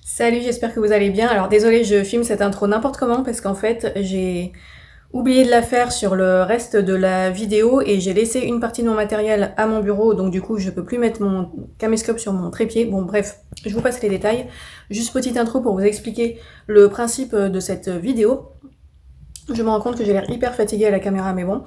Salut, j'espère que vous allez bien. Alors désolée, je filme cette intro n'importe comment parce qu'en fait, j'ai oublié de la faire sur le reste de la vidéo et j'ai laissé une partie de mon matériel à mon bureau, donc du coup, je peux plus mettre mon caméscope sur mon trépied. Bon, bref, je vous passe les détails. Juste petite intro pour vous expliquer le principe de cette vidéo. Je me rends compte que j'ai l'air hyper fatiguée à la caméra, mais bon.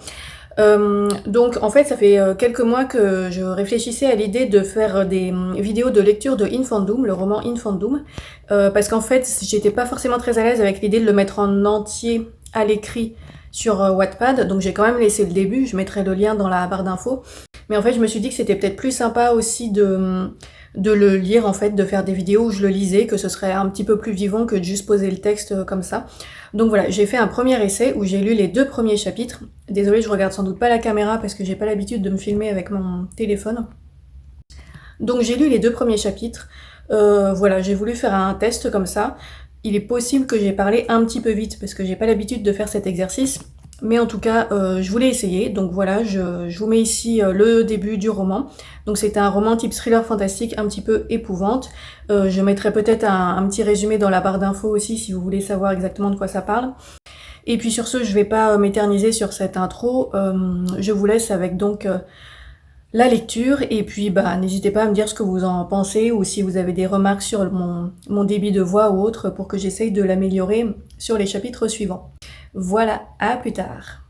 Donc en fait, ça fait quelques mois que je réfléchissais à l'idée de faire des vidéos de lecture de Infandum, le roman Infandum, parce qu'en fait, j'étais pas forcément très à l'aise avec l'idée de le mettre en entier à l'écrit sur Wattpad, donc j'ai quand même laissé le début, je mettrai le lien dans la barre d'infos. Mais en fait, je me suis dit que c'était peut-être plus sympa aussi de le lire, en fait, de faire des vidéos où je le lisais, que ce serait un petit peu plus vivant que de juste poser le texte comme ça. Donc voilà, j'ai fait un premier essai où j'ai lu les 2 premiers chapitres. Désolée, je regarde sans doute pas la caméra parce que j'ai pas l'habitude de me filmer avec mon téléphone. Donc j'ai lu les 2 premiers chapitres. Voilà, j'ai voulu faire un test comme ça. Il est possible que j'ai parlé un petit peu vite parce que j'ai pas l'habitude de faire cet exercice. Mais en tout cas, je voulais essayer. Donc voilà, je vous mets ici le début du roman. Donc c'est un roman type thriller fantastique un petit peu épouvante. Je mettrai peut-être un petit résumé dans la barre d'infos aussi si vous voulez savoir exactement de quoi ça parle. Et puis sur ce, je vais pas m'éterniser sur cette intro. Je vous laisse avec donc la lecture et puis bah n'hésitez pas à me dire ce que vous en pensez ou si vous avez des remarques sur mon débit de voix ou autre pour que j'essaye de l'améliorer sur les chapitres suivants. Voilà, à plus tard.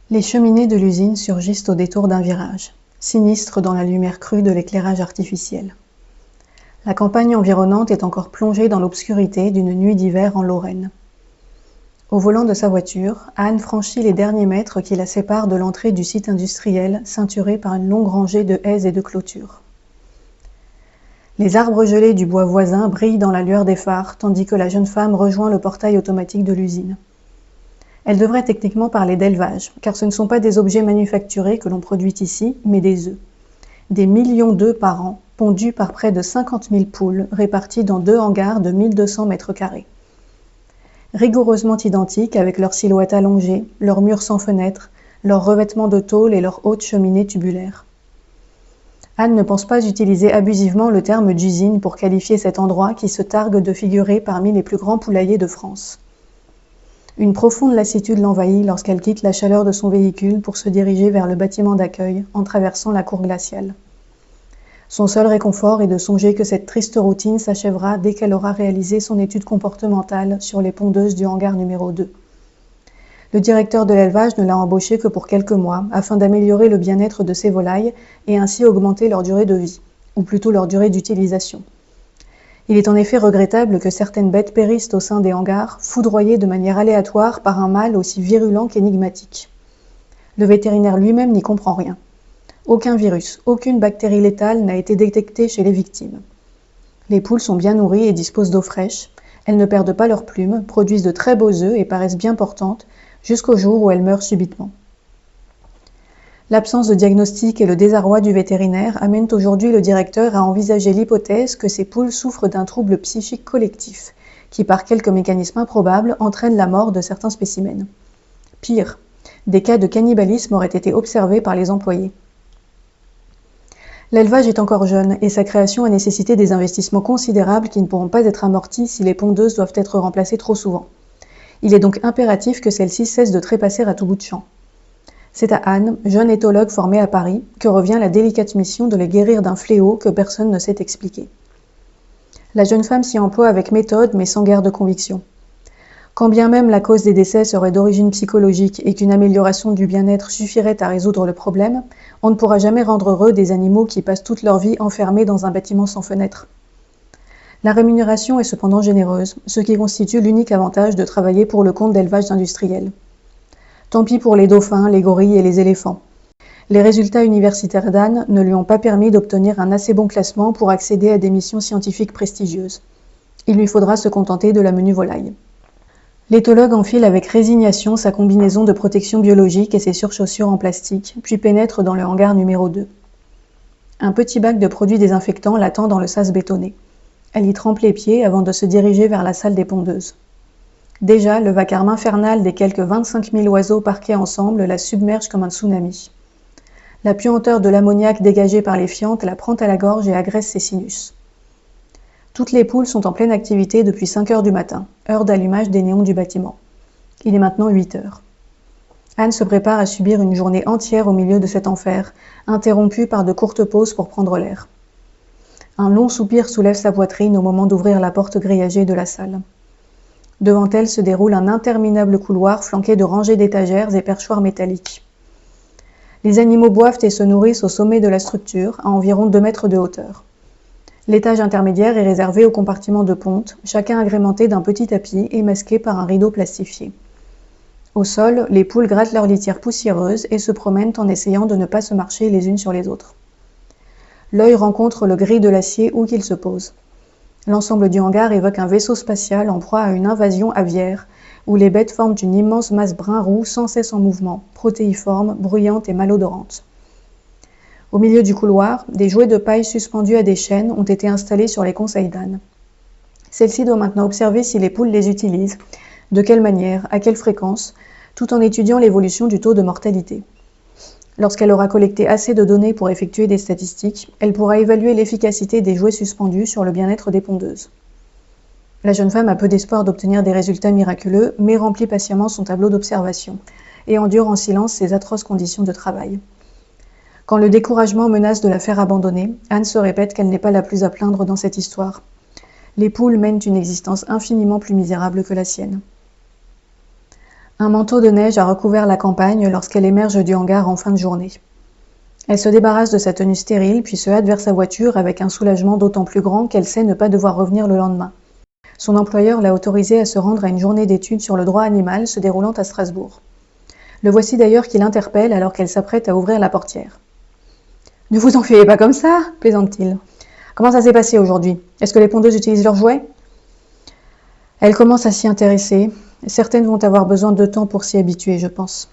Les cheminées de l'usine surgissent au détour d'un virage, sinistres dans la lumière crue de l'éclairage artificiel. La campagne environnante est encore plongée dans l'obscurité d'une nuit d'hiver en Lorraine. Au volant de sa voiture, Anne franchit les derniers mètres qui la séparent de l'entrée du site industriel, ceinturé par une longue rangée de haies et de clôtures. Les arbres gelés du bois voisin brillent dans la lueur des phares, tandis que la jeune femme rejoint le portail automatique de l'usine. Elle devrait techniquement parler d'élevage, car ce ne sont pas des objets manufacturés que l'on produit ici, mais des œufs. Des millions d'œufs par an, pondus par près de 50 000 poules, répartis dans 2 hangars de 1200 mètres carrés. Rigoureusement identiques avec leurs silhouettes allongées, leurs murs sans fenêtres, leurs revêtements de tôle et leurs hautes cheminées tubulaires. Anne ne pense pas utiliser abusivement le terme d'usine pour qualifier cet endroit qui se targue de figurer parmi les plus grands poulaillers de France. Une profonde lassitude l'envahit lorsqu'elle quitte la chaleur de son véhicule pour se diriger vers le bâtiment d'accueil en traversant la cour glaciale. Son seul réconfort est de songer que cette triste routine s'achèvera dès qu'elle aura réalisé son étude comportementale sur les pondeuses du hangar numéro 2. Le directeur de l'élevage ne l'a embauchée que pour quelques mois afin d'améliorer le bien-être de ses volailles et ainsi augmenter leur durée de vie, ou plutôt leur durée d'utilisation. Il est en effet regrettable que certaines bêtes périssent au sein des hangars, foudroyées de manière aléatoire par un mal aussi virulent qu'énigmatique. Le vétérinaire lui-même n'y comprend rien. Aucun virus, aucune bactérie létale n'a été détectée chez les victimes. Les poules sont bien nourries et disposent d'eau fraîche. Elles ne perdent pas leurs plumes, produisent de très beaux œufs et paraissent bien portantes, jusqu'au jour où elles meurent subitement. L'absence de diagnostic et le désarroi du vétérinaire amènent aujourd'hui le directeur à envisager l'hypothèse que ces poules souffrent d'un trouble psychique collectif, qui par quelques mécanismes improbables entraîne la mort de certains spécimens. Pire, des cas de cannibalisme auraient été observés par les employés. L'élevage est encore jeune et sa création a nécessité des investissements considérables qui ne pourront pas être amortis si les pondeuses doivent être remplacées trop souvent. Il est donc impératif que celles-ci cessent de trépasser à tout bout de champ. C'est à Anne, jeune éthologue formée à Paris, que revient la délicate mission de les guérir d'un fléau que personne ne sait expliquer. La jeune femme s'y emploie avec méthode mais sans guère de conviction. Quand bien même la cause des décès serait d'origine psychologique et qu'une amélioration du bien-être suffirait à résoudre le problème, on ne pourra jamais rendre heureux des animaux qui passent toute leur vie enfermés dans un bâtiment sans fenêtre. La rémunération est cependant généreuse, ce qui constitue l'unique avantage de travailler pour le compte d'élevages industriels. Tant pis pour les dauphins, les gorilles et les éléphants. Les résultats universitaires d'Anne ne lui ont pas permis d'obtenir un assez bon classement pour accéder à des missions scientifiques prestigieuses. Il lui faudra se contenter de la menue volaille. L'éthologue enfile avec résignation sa combinaison de protection biologique et ses surchaussures en plastique, puis pénètre dans le hangar numéro 2. Un petit bac de produits désinfectants l'attend dans le sas bétonné. Elle y trempe les pieds avant de se diriger vers la salle des pondeuses. Déjà, le vacarme infernal des quelques 25 000 oiseaux parqués ensemble la submerge comme un tsunami. La puanteur de l'ammoniac dégagé par les fientes la prend à la gorge et agresse ses sinus. Toutes les poules sont en pleine activité depuis 5 heures du matin, heure d'allumage des néons du bâtiment. Il est maintenant 8 heures. Anne se prépare à subir une journée entière au milieu de cet enfer, interrompue par de courtes pauses pour prendre l'air. Un long soupir soulève sa poitrine au moment d'ouvrir la porte grillagée de la salle. Devant elle se déroule un interminable couloir flanqué de rangées d'étagères et perchoirs métalliques. Les animaux boivent et se nourrissent au sommet de la structure, à environ 2 mètres de hauteur. L'étage intermédiaire est réservé aux compartiments de ponte, chacun agrémenté d'un petit tapis et masqué par un rideau plastifié. Au sol, les poules grattent leur litière poussiéreuse et se promènent en essayant de ne pas se marcher les unes sur les autres. L'œil rencontre le gris de l'acier où qu'il se pose. L'ensemble du hangar évoque un vaisseau spatial en proie à une invasion aviaire, où les bêtes forment une immense masse brun-roux sans cesse en mouvement, protéiforme, bruyante et malodorante. Au milieu du couloir, des jouets de paille suspendus à des chaînes ont été installés sur les conseils d'Anne. Celle-ci doit maintenant observer si les poules les utilisent, de quelle manière, à quelle fréquence, tout en étudiant l'évolution du taux de mortalité. Lorsqu'elle aura collecté assez de données pour effectuer des statistiques, elle pourra évaluer l'efficacité des jouets suspendus sur le bien-être des pondeuses. La jeune femme a peu d'espoir d'obtenir des résultats miraculeux, mais remplit patiemment son tableau d'observation et endure en silence ses atroces conditions de travail. Quand le découragement menace de la faire abandonner, Anne se répète qu'elle n'est pas la plus à plaindre dans cette histoire. Les poules mènent une existence infiniment plus misérable que la sienne. Un manteau de neige a recouvert la campagne lorsqu'elle émerge du hangar en fin de journée. Elle se débarrasse de sa tenue stérile, puis se hâte vers sa voiture avec un soulagement d'autant plus grand qu'elle sait ne pas devoir revenir le lendemain. Son employeur l'a autorisée à se rendre à une journée d'études sur le droit animal se déroulant à Strasbourg. Le voici d'ailleurs qui l'interpelle alors qu'elle s'apprête à ouvrir la portière. « Ne vous enfuyez pas comme ça !» plaisante-t-il. « Comment ça s'est passé aujourd'hui? Est-ce que les pondeuses utilisent leurs jouets ?» Elle commence à s'y intéresser. Certaines vont avoir besoin de temps pour s'y habituer, je pense.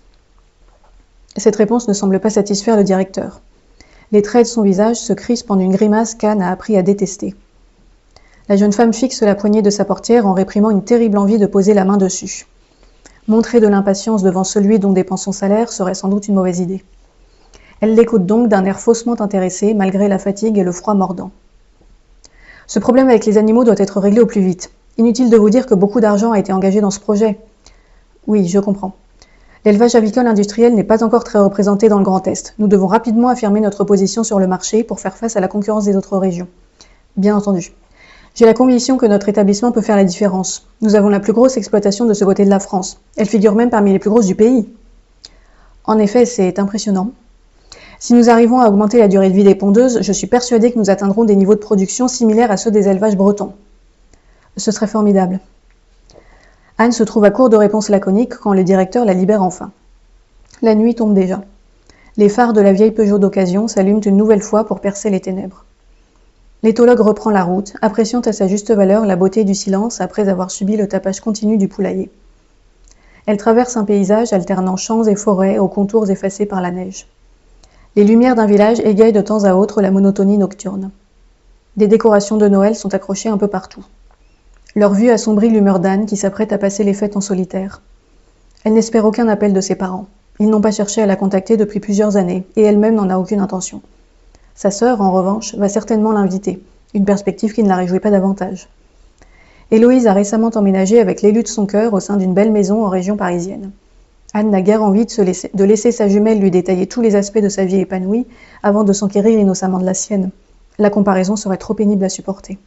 Cette réponse ne semble pas satisfaire le directeur. Les traits de son visage se crispent en une grimace qu'Anne a appris à détester. La jeune femme fixe la poignée de sa portière en réprimant une terrible envie de poser la main dessus. Montrer de l'impatience devant celui dont dépend son salaire serait sans doute une mauvaise idée. Elle l'écoute donc d'un air faussement intéressé, malgré la fatigue et le froid mordant. Ce problème avec les animaux doit être réglé au plus vite. Inutile de vous dire que beaucoup d'argent a été engagé dans ce projet. Oui, je comprends. L'élevage avicole industriel n'est pas encore très représenté dans le Grand Est. Nous devons rapidement affirmer notre position sur le marché pour faire face à la concurrence des autres régions. Bien entendu. J'ai la conviction que notre établissement peut faire la différence. Nous avons la plus grosse exploitation de ce côté de la France. Elle figure même parmi les plus grosses du pays. En effet, c'est impressionnant. Si nous arrivons à augmenter la durée de vie des pondeuses, je suis persuadée que nous atteindrons des niveaux de production similaires à ceux des élevages bretons. Ce serait formidable. Anne se trouve à court de réponses laconiques quand le directeur la libère enfin. La nuit tombe déjà. Les phares de la vieille Peugeot d'occasion s'allument une nouvelle fois pour percer les ténèbres. L'éthologue reprend la route, appréciant à sa juste valeur la beauté du silence après avoir subi le tapage continu du poulailler. Elle traverse un paysage alternant champs et forêts aux contours effacés par la neige. Les lumières d'un village égayent de temps à autre la monotonie nocturne. Des décorations de Noël sont accrochées un peu partout. Leur vue assombrit l'humeur d'Anne qui s'apprête à passer les fêtes en solitaire. Elle n'espère aucun appel de ses parents. Ils n'ont pas cherché à la contacter depuis plusieurs années et elle-même n'en a aucune intention. Sa sœur, en revanche, va certainement l'inviter, une perspective qui ne la réjouit pas davantage. Héloïse a récemment emménagé avec l'élu de son cœur au sein d'une belle maison en région parisienne. Anne n'a guère envie de laisser sa jumelle lui détailler tous les aspects de sa vie épanouie avant de s'enquérir innocemment de la sienne. La comparaison serait trop pénible à supporter.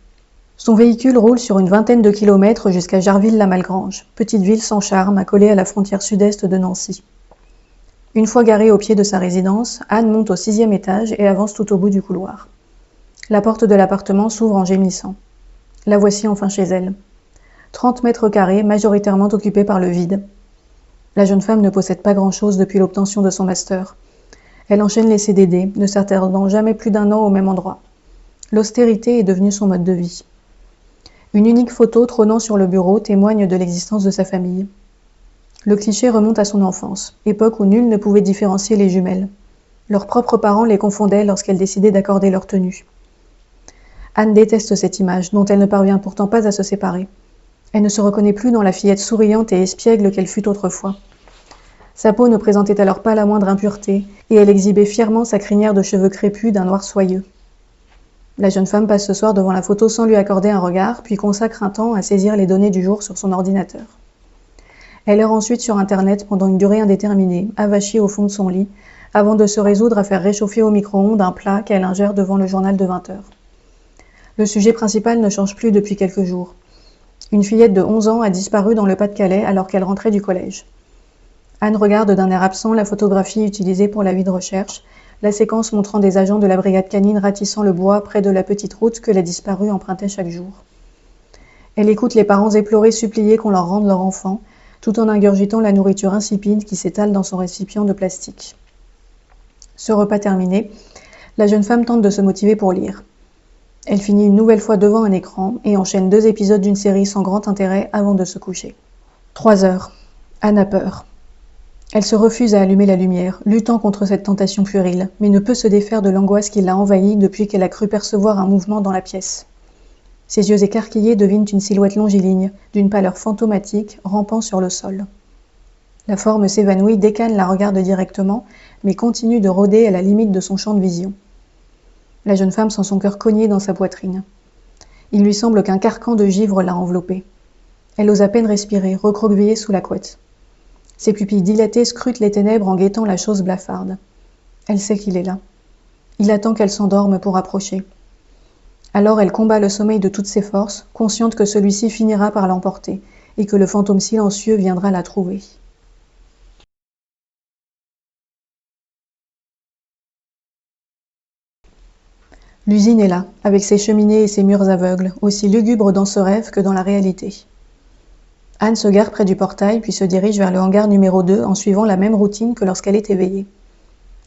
Son véhicule roule sur une vingtaine de kilomètres jusqu'à Jarville-la-Malgrange, petite ville sans charme accolée à la frontière sud-est de Nancy. Une fois garée au pied de sa résidence, Anne monte au 6e étage et avance tout au bout du couloir. La porte de l'appartement s'ouvre en gémissant. La voici enfin chez elle. 30 mètres carrés, majoritairement occupés par le vide. La jeune femme ne possède pas grand-chose depuis l'obtention de son master. Elle enchaîne les CDD, ne s'attardant jamais plus d'1 an au même endroit. L'austérité est devenue son mode de vie. Une unique photo trônant sur le bureau témoigne de l'existence de sa famille. Le cliché remonte à son enfance, époque où nul ne pouvait différencier les jumelles. Leurs propres parents les confondaient lorsqu'elles décidaient d'accorder leur tenue. Anne déteste cette image, dont elle ne parvient pourtant pas à se séparer. Elle ne se reconnaît plus dans la fillette souriante et espiègle qu'elle fut autrefois. Sa peau ne présentait alors pas la moindre impureté, et elle exhibait fièrement sa crinière de cheveux crépus d'un noir soyeux. La jeune femme passe ce soir devant la photo sans lui accorder un regard, puis consacre un temps à saisir les données du jour sur son ordinateur. Elle erre ensuite sur Internet pendant une durée indéterminée, avachie au fond de son lit, avant de se résoudre à faire réchauffer au micro-ondes un plat qu'elle ingère devant le journal de 20 heures. Le sujet principal ne change plus depuis quelques jours. Une fillette de 11 ans a disparu dans le Pas-de-Calais alors qu'elle rentrait du collège. Anne regarde d'un air absent la photographie utilisée pour l'avis de recherche, la séquence montrant des agents de la brigade canine ratissant le bois près de la petite route que la disparue empruntait chaque jour. Elle écoute les parents éplorés supplier qu'on leur rende leur enfant, tout en ingurgitant la nourriture insipide qui s'étale dans son récipient de plastique. Ce repas terminé, la jeune femme tente de se motiver pour lire. Elle finit une nouvelle fois devant un écran et enchaîne 2 épisodes d'une série sans grand intérêt avant de se coucher. 3 heures. Anne a peur. Elle se refuse à allumer la lumière, luttant contre cette tentation puérile, mais ne peut se défaire de l'angoisse qui l'a envahie depuis qu'elle a cru percevoir un mouvement dans la pièce. Ses yeux écarquillés devinent une silhouette longiligne, d'une pâleur fantomatique, rampant sur le sol. La forme s'évanouit dès qu'Anne la regarde directement, mais continue de rôder à la limite de son champ de vision. La jeune femme sent son cœur cogner dans sa poitrine. Il lui semble qu'un carcan de givre l'a enveloppée. Elle ose à peine respirer, recroquevillée sous la couette. Ses pupilles dilatées scrutent les ténèbres en guettant la chose blafarde. Elle sait qu'il est là. Il attend qu'elle s'endorme pour approcher. Alors elle combat le sommeil de toutes ses forces, consciente que celui-ci finira par l'emporter, et que le fantôme silencieux viendra la trouver. L'usine est là, avec ses cheminées et ses murs aveugles, aussi lugubres dans ce rêve que dans la réalité. Anne se gare près du portail, puis se dirige vers le hangar numéro 2 en suivant la même routine que lorsqu'elle est éveillée.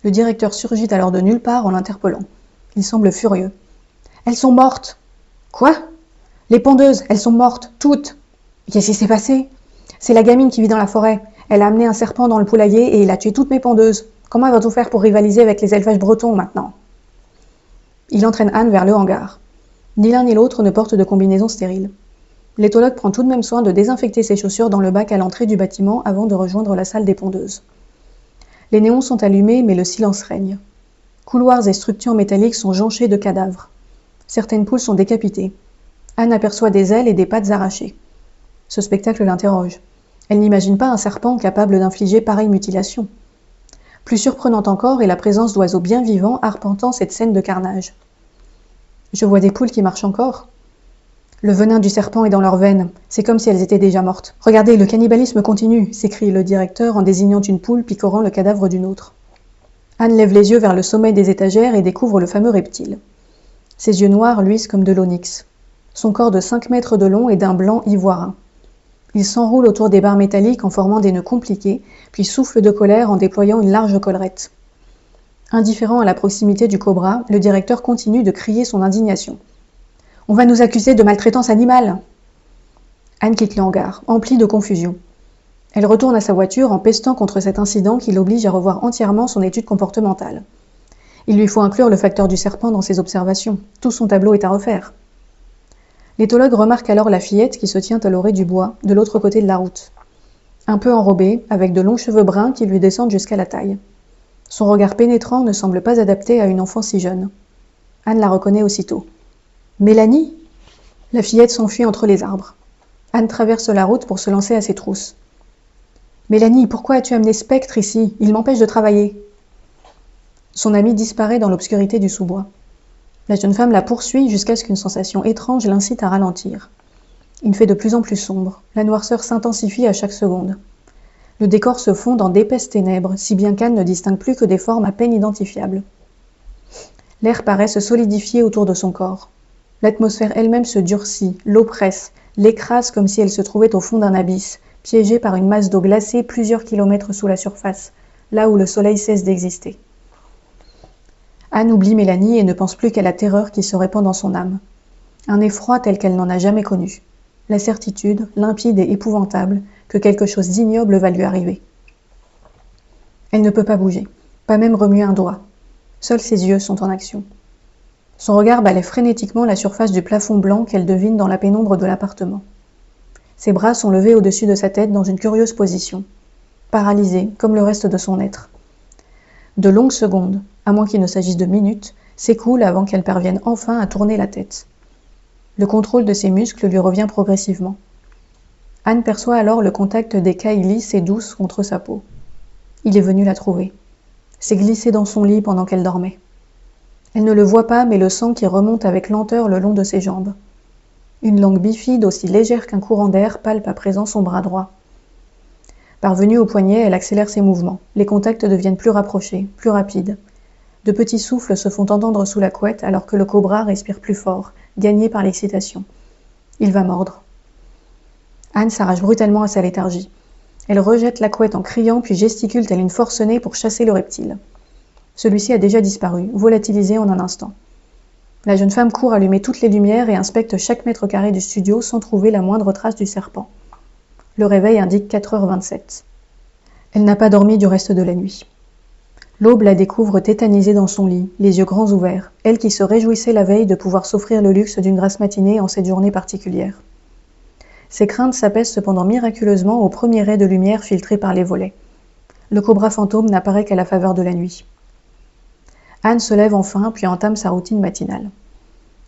Le directeur surgit alors de nulle part en l'interpellant. Il semble furieux. « Elles sont mortes !»« Quoi ?»« Les pondeuses, elles sont mortes, toutes !»« Qu'est-ce qui s'est passé ?»« C'est la gamine qui vit dans la forêt. Elle a amené un serpent dans le poulailler et il a tué toutes mes pondeuses. Comment va-t-on faire pour rivaliser avec les élevages bretons maintenant ?» Il entraîne Anne vers le hangar. Ni l'un ni l'autre ne porte de combinaison stérile. L'éthologue prend tout de même soin de désinfecter ses chaussures dans le bac à l'entrée du bâtiment avant de rejoindre la salle des pondeuses. Les néons sont allumés, mais le silence règne. Couloirs et structures métalliques sont jonchés de cadavres. Certaines poules sont décapitées. Anne aperçoit des ailes et des pattes arrachées. Ce spectacle l'interroge. Elle n'imagine pas un serpent capable d'infliger pareille mutilation. Plus surprenante encore est la présence d'oiseaux bien vivants arpentant cette scène de carnage. Je vois des poules qui marchent encore. Le venin du serpent est dans leurs veines, c'est comme si elles étaient déjà mortes. Regardez, le cannibalisme continue, s'écrie le directeur en désignant une poule picorant le cadavre d'une autre. Anne lève les yeux vers le sommet des étagères et découvre le fameux reptile. Ses yeux noirs luisent comme de l'onyx. Son corps de 5 mètres de long est d'un blanc ivoirin. Il s'enroule autour des barres métalliques en formant des nœuds compliqués, puis souffle de colère en déployant une large collerette. Indifférent à la proximité du cobra, le directeur continue de crier son indignation. « On va nous accuser de maltraitance animale !» Anne quitte le hangar, emplie de confusion. Elle retourne à sa voiture en pestant contre cet incident qui l'oblige à revoir entièrement son étude comportementale. Il lui faut inclure le facteur du serpent dans ses observations. Tout son tableau est à refaire. L'éthologue remarque alors la fillette qui se tient à l'orée du bois, de l'autre côté de la route. Un peu enrobée, avec de longs cheveux bruns qui lui descendent jusqu'à la taille. Son regard pénétrant ne semble pas adapté à une enfant si jeune. Anne la reconnaît aussitôt. « Mélanie ?» La fillette s'enfuit entre les arbres. Anne traverse la route pour se lancer à ses trousses. « Mélanie, pourquoi as-tu amené Spectre ici? Il m'empêche de travailler. » Son amie disparaît dans l'obscurité du sous-bois. La jeune femme la poursuit jusqu'à ce qu'une sensation étrange l'incite à ralentir. Il fait de plus en plus sombre. La noirceur s'intensifie à chaque seconde. Le décor se fond dans d'épaisses ténèbres, si bien qu'Anne ne distingue plus que des formes à peine identifiables. L'air paraît se solidifier autour de son corps. L'atmosphère elle-même se durcit, l'oppresse, l'écrase comme si elle se trouvait au fond d'un abysse, piégée par une masse d'eau glacée plusieurs kilomètres sous la surface, là où le soleil cesse d'exister. Anne oublie Mélanie et ne pense plus qu'à la terreur qui se répand dans son âme. Un effroi tel qu'elle n'en a jamais connu. La certitude, limpide et épouvantable, que quelque chose d'ignoble va lui arriver. Elle ne peut pas bouger, pas même remuer un doigt. Seuls ses yeux sont en action. Son regard balaie frénétiquement la surface du plafond blanc qu'elle devine dans la pénombre de l'appartement. Ses bras sont levés au-dessus de sa tête dans une curieuse position. paralysé comme le reste de son être. De longues secondes, à moins qu'il ne s'agisse de minutes, s'écoulent avant qu'elle parvienne enfin à tourner la tête. Le contrôle de ses muscles lui revient progressivement. Anne perçoit alors le contact d'écailles lisses et douces contre sa peau. Il est venu la trouver. S'est glissé dans son lit pendant qu'elle dormait. Elle ne le voit pas, mais le sang qui remonte avec lenteur le long de ses jambes. Une langue bifide aussi légère qu'un courant d'air palpe à présent son bras droit. Parvenue au poignet, elle accélère ses mouvements. Les contacts deviennent plus rapprochés, plus rapides. De petits souffles se font entendre sous la couette alors que le cobra respire plus fort, gagné par l'excitation. Il va mordre. Anne s'arrache brutalement à sa léthargie. Elle rejette la couette en criant puis gesticule telle une forcenée pour chasser le reptile. Celui-ci a déjà disparu, volatilisé en un instant. La jeune femme court allumer toutes les lumières et inspecte chaque mètre carré du studio sans trouver la moindre trace du serpent. Le réveil indique 4h27. Elle n'a pas dormi du reste de la nuit. L'aube la découvre tétanisée dans son lit, les yeux grands ouverts, elle qui se réjouissait la veille de pouvoir s'offrir le luxe d'une grasse matinée en cette journée particulière. Ses craintes s'apaisent cependant miraculeusement au premier ray de lumière filtré par les volets. Le cobra fantôme n'apparaît qu'à la faveur de la nuit. Anne se lève enfin, puis entame sa routine matinale.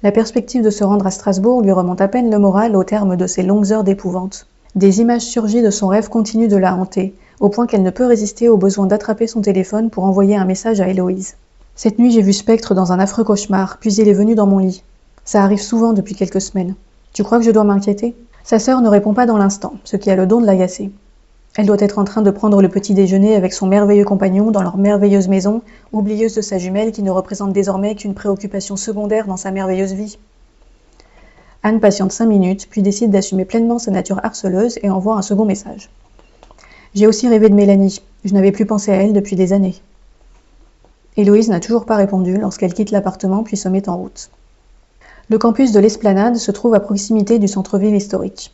La perspective de se rendre à Strasbourg lui remonte à peine le moral au terme de ces longues heures d'épouvante. Des images surgies de son rêve continuent de la hanter, au point qu'elle ne peut résister au besoin d'attraper son téléphone pour envoyer un message à Héloïse. Cette nuit, j'ai vu Spectre dans un affreux cauchemar, puis il est venu dans mon lit. Ça arrive souvent depuis quelques semaines. Tu crois que je dois m'inquiéter ? Sa sœur ne répond pas dans l'instant, ce qui a le don de l'agacer. Elle doit être en train de prendre le petit déjeuner avec son merveilleux compagnon dans leur merveilleuse maison, oublieuse de sa jumelle qui ne représente désormais qu'une préoccupation secondaire dans sa merveilleuse vie. Anne patiente 5 minutes, puis décide d'assumer pleinement sa nature harceleuse et envoie un second message. J'ai aussi rêvé de Mélanie. Je n'avais plus pensé à elle depuis des années. Héloïse n'a toujours pas répondu lorsqu'elle quitte l'appartement puis se met en route. Le campus de l'Esplanade se trouve à proximité du centre-ville historique.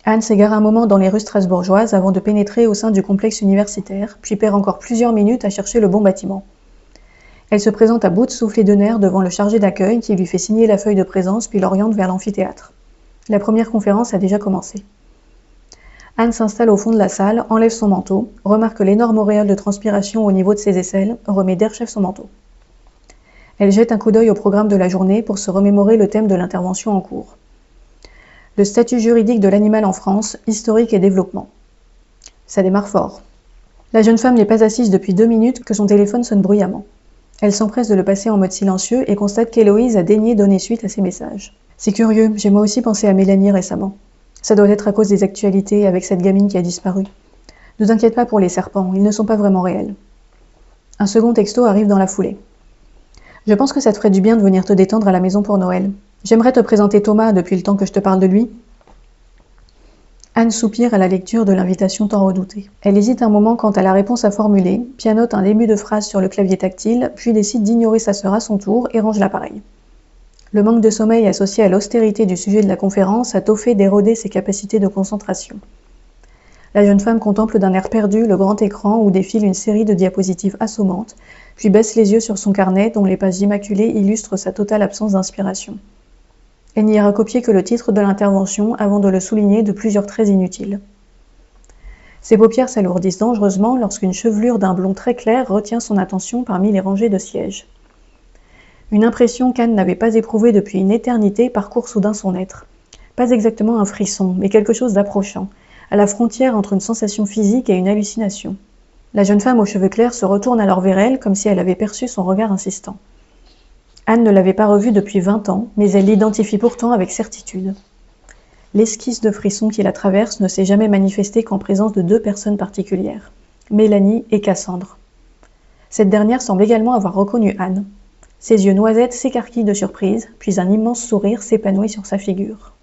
Anne s'égare un moment dans les rues strasbourgeoises avant de pénétrer au sein du complexe universitaire, puis perd encore plusieurs minutes à chercher le bon bâtiment. Elle se présente à bout de souffle et de nerfs devant le chargé d'accueil qui lui fait signer la feuille de présence puis l'oriente vers l'amphithéâtre. La première conférence a déjà commencé. Anne s'installe au fond de la salle, enlève son manteau, remarque l'énorme auréole de transpiration au niveau de ses aisselles, remet derechef son manteau. Elle jette un coup d'œil au programme de la journée pour se remémorer le thème de l'intervention en cours. Le statut juridique de l'animal en France, historique et développement. Ça démarre fort. La jeune femme n'est pas assise depuis 2 minutes que son téléphone sonne bruyamment. Elle s'empresse de le passer en mode silencieux et constate qu'Héloïse a daigné donner suite à ses messages. C'est curieux, j'ai moi aussi pensé à Mélanie récemment. Ça doit être à cause des actualités avec cette gamine qui a disparu. Ne t'inquiète pas pour les serpents, ils ne sont pas vraiment réels. Un second texto arrive dans la foulée. Je pense que ça te ferait du bien de venir te détendre à la maison pour Noël. J'aimerais te présenter Thomas depuis le temps que je te parle de lui. Anne soupire à la lecture de l'invitation tant redoutée. Elle hésite un moment quant à la réponse à formuler, pianote un début de phrase sur le clavier tactile, puis décide d'ignorer sa sœur à son tour et range l'appareil. Le manque de sommeil associé à l'austérité du sujet de la conférence a tôt fait d'éroder ses capacités de concentration. La jeune femme contemple d'un air perdu le grand écran où défile une série de diapositives assommantes, puis baisse les yeux sur son carnet dont les pages immaculées illustrent sa totale absence d'inspiration. Elle n'y ira copier que le titre de l'intervention avant de le souligner de plusieurs traits inutiles. Ses paupières s'alourdissent dangereusement lorsqu'une chevelure d'un blond très clair retient son attention parmi les rangées de sièges. Une impression qu'Anne n'avait pas éprouvée depuis une éternité parcourt soudain son être. Pas exactement un frisson, mais quelque chose d'approchant, à la frontière entre une sensation physique et une hallucination. La jeune femme aux cheveux clairs se retourne alors vers elle comme si elle avait perçu son regard insistant. Anne ne l'avait pas revu depuis 20 ans, mais elle l'identifie pourtant avec certitude. L'esquisse de frisson qui la traverse ne s'est jamais manifestée qu'en présence de 2 personnes particulières, Mélanie et Cassandre. Cette dernière semble également avoir reconnu Anne. Ses yeux noisettes s'écarquillent de surprise, puis un immense sourire s'épanouit sur sa figure.